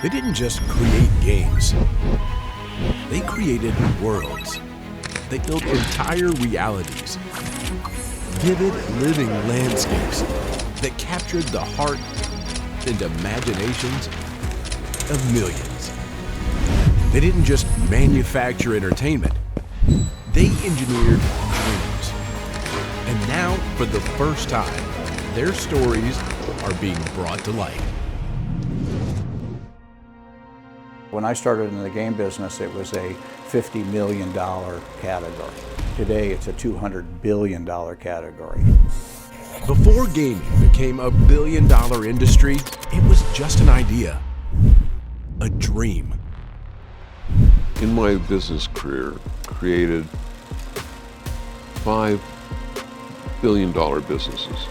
They didn't just create games. They created worlds. They built entire realities. Vivid, living landscapes that captured the heart and imaginations of millions. They didn't just manufacture entertainment. They engineered dreams. And now, for the first time, their stories are being brought to life. When I started in the game business, it was a $50 million category. Today, it's a $200 billion category. Before gaming became a billion-dollar industry, it was just an idea, a dream. In my business career, created $5 billion businesses,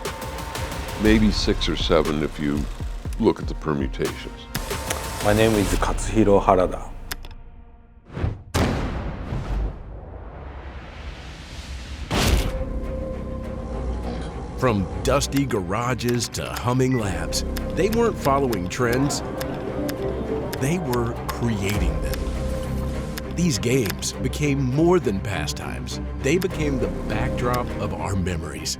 maybe 6 or 7 if you look at the permutations. My name is Katsuhiro Harada. From dusty garages to humming labs, they weren't following trends, they were creating them. These games became more than pastimes. They became the backdrop of our memories.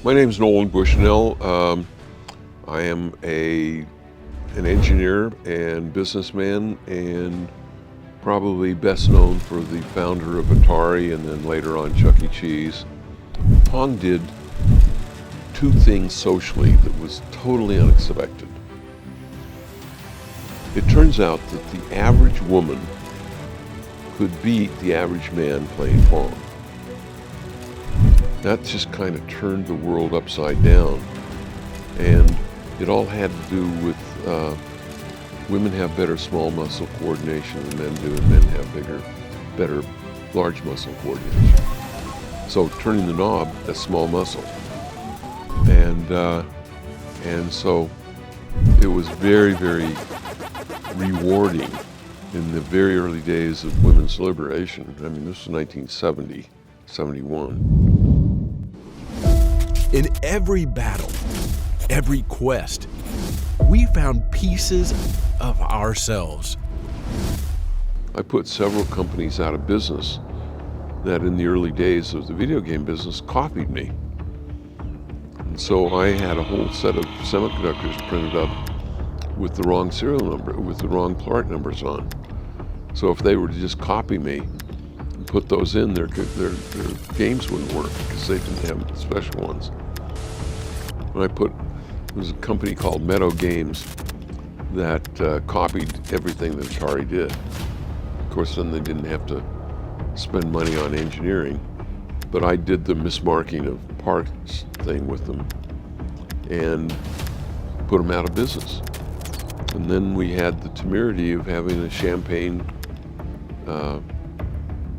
My name is Nolan Bushnell. I am an engineer and businessman, and probably best known for the founder of Atari and then later on Chuck E. Cheese. Pong did 2 things socially that was totally unexpected. It turns out that the average woman could beat the average man playing Pong. That just kind of turned the world upside down, and it all had to do with women have better small muscle coordination than men do, and men have better large muscle coordination. So turning the knob, that's small muscle, and so it was very, very rewarding in the very early days of women's liberation. I mean, this was 1970, 71. In every battle, every quest, we found pieces of ourselves. I put several companies out of business that in the early days of the video game business copied me. And so I had a whole set of semiconductors printed up with the wrong serial number, with the wrong part numbers on. So if they were to just copy me and put those in, their games wouldn't work because they didn't have special ones. There was a company called Meadow Games that copied everything that Atari did. Of course, then they didn't have to spend money on engineering, but I did the mismarking of parts thing with them and put them out of business. And then we had the temerity of having a champagne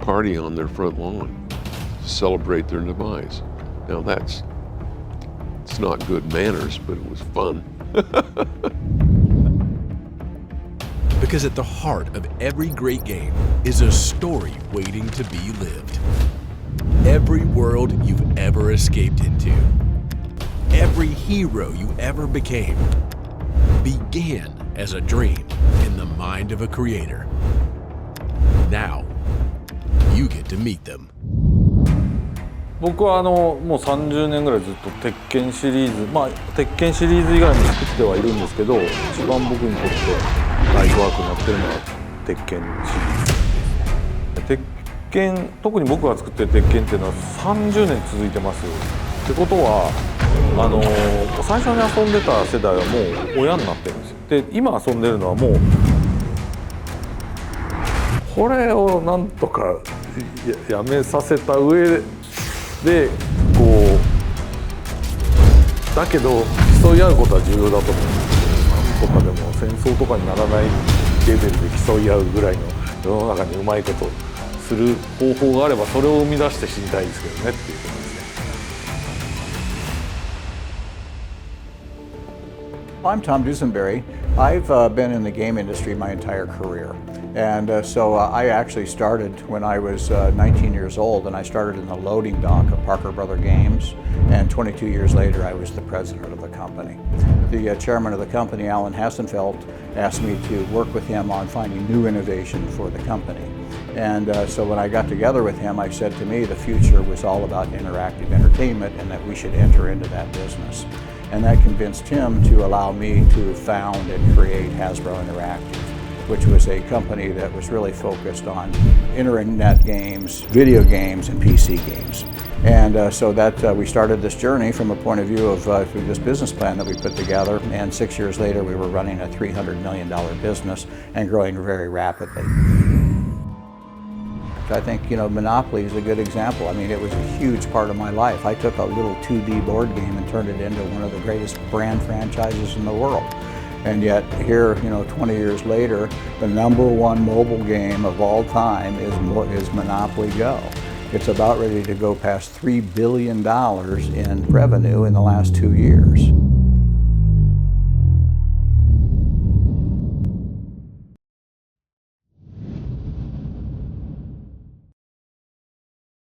party on their front lawn to celebrate their demise. Now it's not good manners, but it was fun. Because at the heart of every great game is a story waiting to be lived. Every world you've ever escaped into, every hero you ever became, began as a dream in the mind of a creator. Now, you get to meet them. 僕はもう30年ぐらいずっと鉄拳シリーズ、鉄拳シリーズ以外も作ってはいるんですけど、一番僕にとってライフワークになってるのは鉄拳シリーズです。鉄拳、特に僕が作ってる鉄拳っていうのは30年続いてます。ってことは最初に遊んでた世代はもう親になってるんですよ。で、今遊んでるのはもうこれをなんとかやめさせた上でだけど競い合うことは重要だと思うんです。なんとかでも戦争とかにならないレベルで競い合うぐらいの世の中にうまいことする方法があればそれを生み出して死にたいですけどねっていうことですね。I'm Tom Dusenberry. I've been in the game industry my entire career. And so I actually started when I was 19 years old, and I started in the loading dock of Parker Brother Games, and 22 years later I was the president of the company. The chairman of the company, Alan Hassenfeld, asked me to work with him on finding new innovation for the company. And so when I got together with him, I said to me the future was all about interactive entertainment and that we should enter into that business. And that convinced him to allow me to found and create Hasbro Interactive, which was a company that was really focused on internet games, video games, and PC games. And so that we started this journey from a point of view of through this business plan that we put together, and 6 years later we were running a $300 million business and growing very rapidly. I think, Monopoly is a good example. I mean, it was a huge part of my life. I took a little 2D board game and turned it into one of the greatest brand franchises in the world. And yet here, 20 years later, the #1 mobile game of all time is Monopoly Go. It's about ready to go past $3 billion in revenue in the last 2 years.